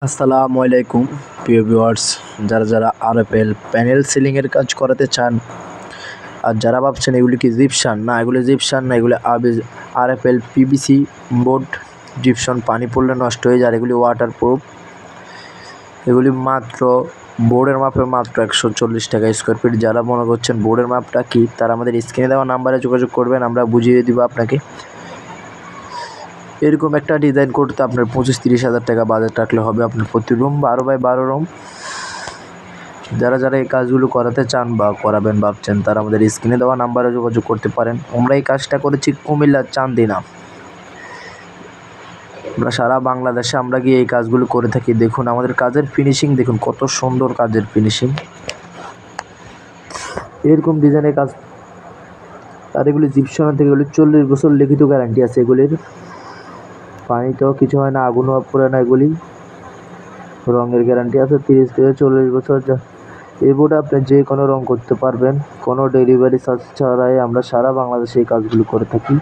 আসসালামু আলাইকুম প্রিয় ভিউয়ার্স, যারা আরএফএল প্যানেল সিলিংয়ের কাজ করাতে চান আর যারা ভাবছেন এগুলি কি জিপসান না, এগুলি জিপসান না, এগুলি আরএফএল পিভিসি বোর্ড। জিপসান পানি পড়লে নষ্ট হয়ে যায়, এগুলি ওয়াটারপ্রুফ। এগুলি মাত্র বোর্ডের মাপে মাত্র 140 টাকা স্কোয়ার ফিট। যারা মনে করছেন বোর্ডের মাপটা কি, তারা আমাদের স্ক্রিনে দেওয়া নাম্বারে যোগাযোগ করবেন, আমরা বুঝিয়ে দিব আপনাকে। এরকম একটা ডিজাইন করতে আপনার 25-30 হাজার টাকা বাজেট রাখলে হবে। আপনার প্রতি রুম 12x12 রুম। যারা এই কাজগুলো করাতে চান বা করাবেন ভাবছেন, তারা আমাদের স্ক্রিনে দেওয়া নাম্বারে যোগাযোগ করতে পারেন। আমরা এই কাজটা করেছি কুমিল্লার চান্দিনা। আমরা সারা বাংলাদেশে আমরা গিয়ে এই কাজগুলো করে থাকি। দেখুন আমাদের কাজের ফিনিশিং, দেখুন কত সুন্দর কাজের ফিনিশিং। এরকম ডিজাইনের কাজ, আর এগুলি জিপসানের থেকে এগুলি 40 বছর লিখিত গ্যারান্টি আছে। এগুলির পানিতেও কিছু হয় না, আগুনও পড়ে না। এগুলি রঙের গ্যারান্টি আছে 30 থেকে 40 বছর। এই বোর্ডে আপনি যে কোনো রং করতে পারবেন, কোনো ডেলিভারি চার্জ ছাড়াই আমরা সারা বাংলাদেশে এই কাজগুলো করে থাকি।